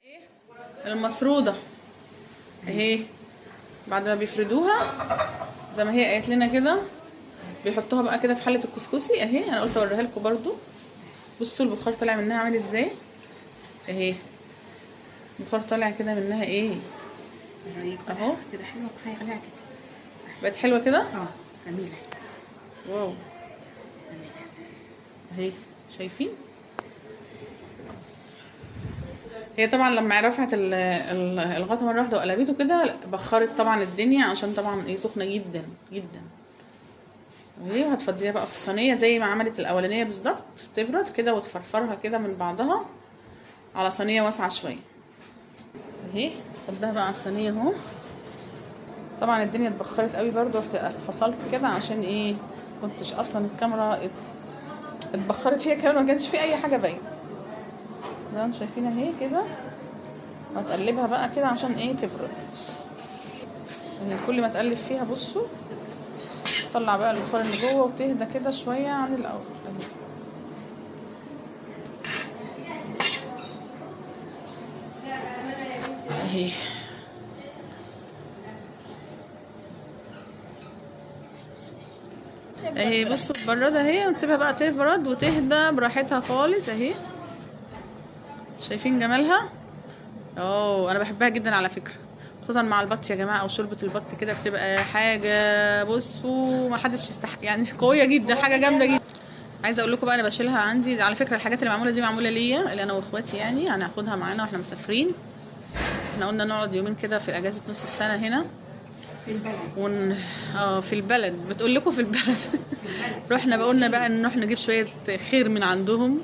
ايه المسروده اهي. بعد ما بيفردوها زي ما هي قالت لنا كده، بيحطوها بقى كده في حله الكسكسي اهي. انا قلت اوريها لكم برضو. بصوا البخار طالع منها عامل ازاي اهي. البخار طالع كده منها ايه اهو. كده حلوه، كفايه عليها كده. بقت حلوه كده جميله. واو اهي شايفين. هي طبعا لما رفعت الغطا مره واحده وقلبته كده بخرت طبعا الدنيا، عشان طبعا ايه سخنه جدا جدا. اهي وهتفضيها بقى في الصينيه زي ما عملت الاولانيه بالظبط، تبرد كده وتفرفرها كده من بعضها على صينيه واسعه شويه اهي. خدها بقى على الصينيه اهو. طبعا الدنيا اتبخرت قوي برضو، رحت فصلت كده عشان ايه كنتش اصلا الكاميرا اتبخرت فيها كمان، ما كانش في اي حاجه باينه زي ما انتم شايفين اهي كده. هتقلبها بقى كده عشان ايه تبرد. يعني كل ما تقلب فيها بصوا طلع بقى البخار اللي جوه وتهدى كده شويه عن الاول اهي. اهي بصوا تبرد اهي، ونسيبها بقى تبرد وتهدى براحتها خالص اهي. شايفين جمالها؟ انا بحبها جدا على فكره، خصوصا مع البط يا جماعه، او شوربه البط كده بتبقى حاجه بصوا ما حدش يستحق يعني، قويه جدا، حاجه جامده جدا. عايزه اقول لكم بقى انا بشيلها عندي على فكره. الحاجات اللي معموله دي معموله ليا، اللي انا واخواتي يعني هناخدها معانا واحنا مسافرين. احنا قلنا نقعد يومين كده في اجازه نص السنه هنا في البلد. في البلد. بتقول لكم في البلد رحنا بقولنا بقى نروح نجيب شويه خير من عندهم.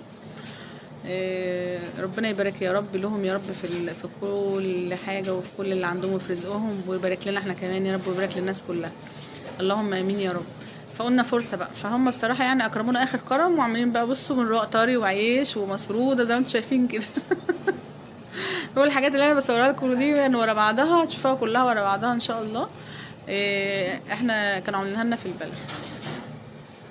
ربنا يبارك يا رب لهم يا رب في كل حاجه وفي كل اللي عندهم وفي رزقهم، ويبارك لنا احنا كمان يا رب، ويبارك للناس كلها اللهم امين يا رب. فقلنا فرصه بقى، فهم بصراحه يعني اكرمونا اخر كرم، وعاملين بقى بصوا من رق طري وعيش ومسروده زي ما انتم شايفين كده هو الحاجات اللي انا بصورها لكم دي يعني ورا بعضها هتشوفوها كلها ورا بعضها ان شاء الله. احنا كانوا عاملينها لنا في البلد.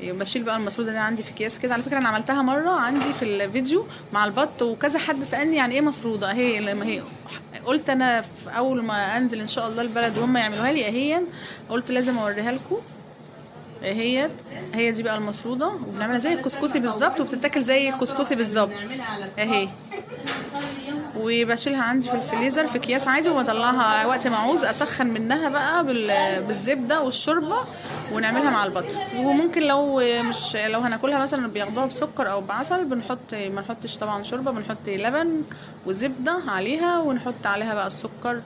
بشيل بقى المسروده دي عندي في اكياس كده. على فكره انا عملتها مره عندي في الفيديو مع البط، وكذا حد سالني يعني ايه مسروده اهي. لما هي قلت انا في اول ما انزل ان شاء الله البلد وهم يعملوها لي اهي، قلت لازم اوريها لكم. هي دي بقى المسروده، وبنعملها زي الكسكسي بالظبط، وبتتاكل زي الكسكسي بالظبط اهي. وبشيلها عندي في الفريزر في اكياس عادي، وبطلعها وقت ما عاوز اسخن منها بقى بالزبده والشوربه ونعملها مع البط. وممكن لو هناكلها مثلا بياخدوها بسكر او بعسل، ما نحطش طبعا شوربه، بنحط لبن وزبده عليها، ونحط عليها بقى السكر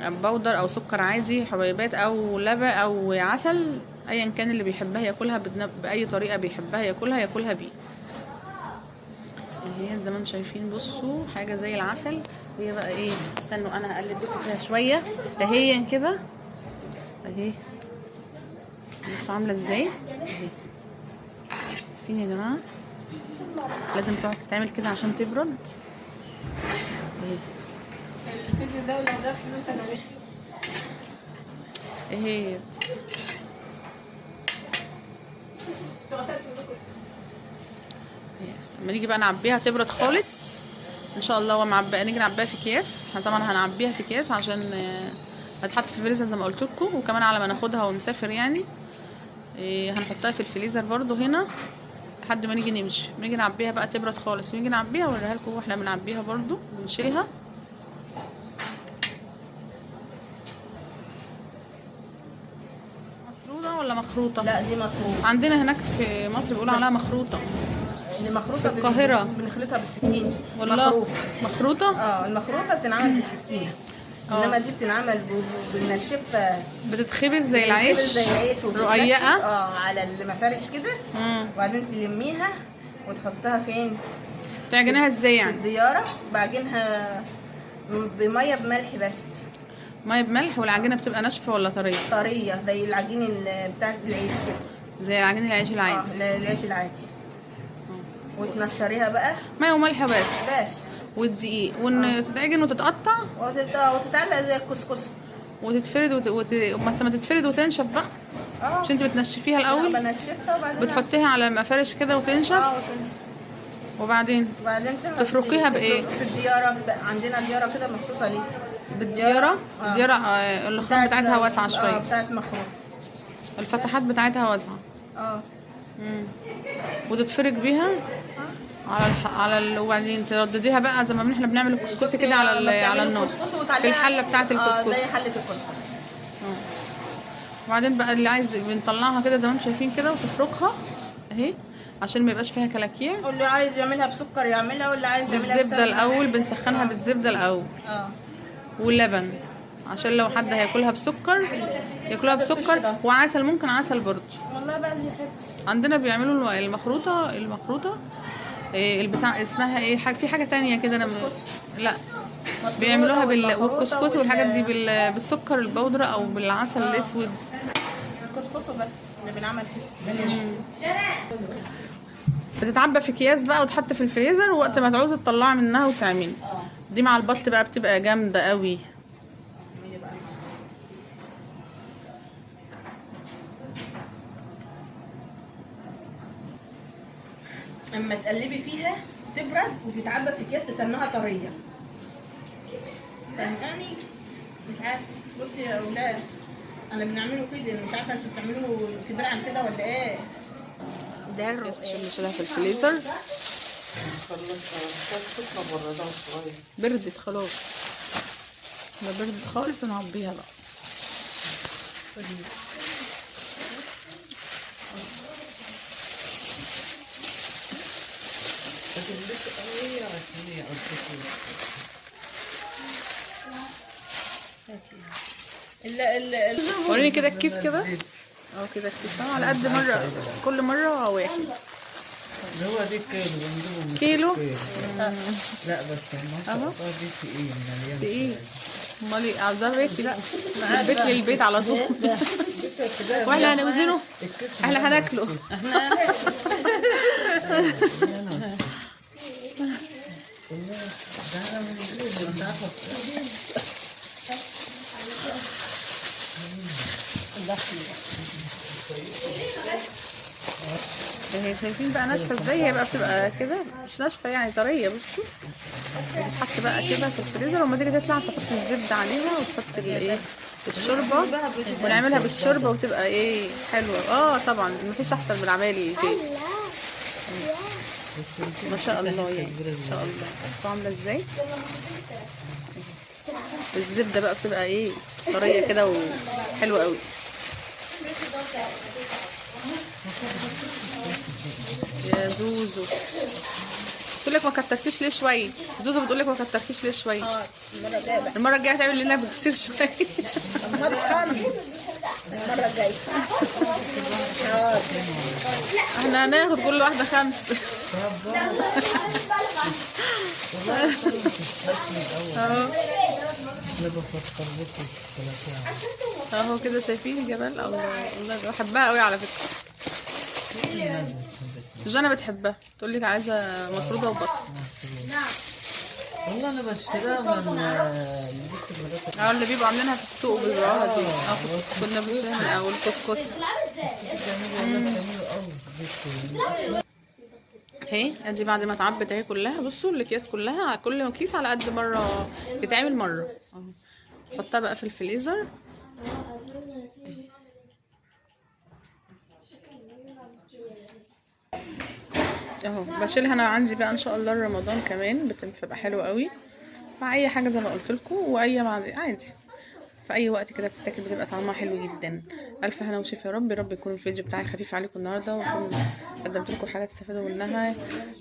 بودر او سكر عادي حبيبات او لبن او عسل، ايا كان اللي بيحبها ياكلها باي طريقه بيحبها ياكلها بيه. اهي زي ما انتم شايفين بصوا حاجه زي العسل. هي بقى ايه، استنوا انا هقلب فيها شويه اهي كده اهي. بصوا عامله ازاي اهي. فين يا جماعه؟ لازم تقعد تتعمل كده عشان تبرد اهي. الفيديو ده ولو ده فلوس انا مش اهي. لما نيجي بقى نعبيها تبرد خالص ان شاء الله، نيجي نعبيها في اكياس. احنا طبعا هنعبيها في اكياس عشان هتحط في الفريزر زي ما قلت لكم، وكمان على ما ناخدها ونسافر يعني هنحطها في الفريزر برضو هنا لحد ما نيجي نمشي. نيجي نعبيها بقى تبرد خالص، ونيجي نعبيها واوريها لكم واحنا بنعبيها برضو. بنشيلها مسروده ولا مخروطه؟ لا دي مسروطه. عندنا هناك في مصر بيقولوا عليها مخروطه. اللي مخروطه في القاهرة بنخلطها بالسكينه. والله مخروطه. المخروطه بتنعمل بالسكينه، انما دي بتنعمل بنشفها، بتتخبز زي العيش رقيقه على المفارش كده. وبعدين تلميها وتحطها فين؟ تعجنها ازاي يعني؟ في الدياره. بعجنها بميه بملح بس. ميه بملح. والعجينه بتبقى ناشفه ولا طريه؟ طريه زي العجين بتاع العيش كده، زي عجين العيش العادي. العيش العادي. وتنشريها بقى ميه وملح بس والدقيق، وتتعجن وتتقطع وتتعلق زي الكسكسي وتتفرد بس ما تتفرد وتنشف بقى. عشان انت بتنشفيها الاول. بنشفها وبعدين بتحطيها على مفارش كده وتنشف. وبعدين تفركيها بايه؟ في الدياره، عندنا دياره كده مخصوصه ليه. بالدياره. الدياره الخرام بتاعتها واسعه شويه. بتاعت مخروط. الفتحات بتاعتها واسعه. وتتفرك بيها وبعدين تردديها بقى زي ما احنا بنعمل الكسكسي كده على النار في الحله بتاعه الكسكسي. زي حله الكسكسي. وبعدين بقى اللي عايز بنطلعها كده زي ما انتم شايفين كده وتفركها اهي عشان ما يبقاش فيها كلاكيع. واللي عايز يعملها بسكر يعملها، واللي عايز يعملها بالزبده الاول بنسخنها بالزبده الاول واللبن عشان لو حد هياكلها بسكر ياكلها بسكر وعسل، ممكن عسل برضه. والله بقى اللي يحب. عندنا بيعملوا المخروطه البتاع اسمها ايه، في حاجه تانية كده انا لا بيعملوها والكسكس والحاجات دي بالسكر البودره او بالعسل الاسود. الكسكس بس اللي بنعمل فيه. بتتعبى في اكياس بقى وتحط في الفريزر، ووقت ما تعوزي تطلعي منها وتعملي دي مع البط بقى بتبقى جامده قوي. اما تقلبي فيها تبرد وتتعبى في اكياس تتنها طريه. فهماني؟ مش عارفه. بصي يا اولاد انا بنعمله كده، مش عارفه انتوا بتعملوا في برعم كده ولا ايه؟ ده نشيلها في الفريزر. بردت خلاص، ما بردت خالص نعبيها بقى. وريني كده الكيس كده كده الكيس على قد مره، كل مره واحد. اللي هو دي كيلو. لا بس المصر دي تقيل تقيل. امال ايه عاوزاه بيتي؟ لا البيت للبيت على طول. واحنا هنوزنه، احنا هناكله. اهي شايفين بقى ناشفه ازاي؟ هي بقى بتبقى كده مش ناشفه يعني طريه. بصوا بتتحط بقى كده في الفريزر، وما تيجي تطلع تحط الزبده عليها وتحط الايه الشوربه ونعملها بالشوربه وتبقى ايه حلوه. طبعا مفيش احسن من عمايل البيت. ما شاء الله يعني ما شاء الله. بصوا عامله ازاي الزبده بقى بتبقى ايه طريه كده وحلوه قوي. يا زوزو بتقول لك ما كترتيش ليه شويه؟ زوزو بتقول لك ما كترتيش ليه شويه؟ المره الجايه هتعمل لنا بكتير شويه. المره الجايه احنا هناخد كل واحده 5. اهو كده شايفين الجمال. الله بحبها قوي على فكره. جانا بتحبها، تقول لك عايزه مسروده وبط. والله انا بشتريها من اللي بيبقوا عاملينها في السوق بيبيعوها دي. كنا بنشتريها من اول كسكس. اهي ادي بعد ما اتعبت اهي كلها. بصوا الاكياس كلها، كل كيس على قد مره يتعمل مره. حطها بقى في الفريزر. اهو بشيلها انا عندي بقى ان شاء الله رمضان كمان بتبقى حلوه قوي مع اي حاجه زي ما قلت لكم، واي عادي في اي وقت كده بتتاكل بتبقى طعمها حلو جدا. الف هنا وشفا يا رب. يكون الفيديو بتاعي خفيف عليكم النهارده واكون قدمت لكم حاجه تستفادوا منها.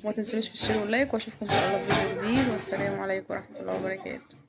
وما تنسونيش في الشير واللايك، واشوفكم ان شاء الله في فيديو جديد. والسلام عليكم ورحمه الله وبركاته.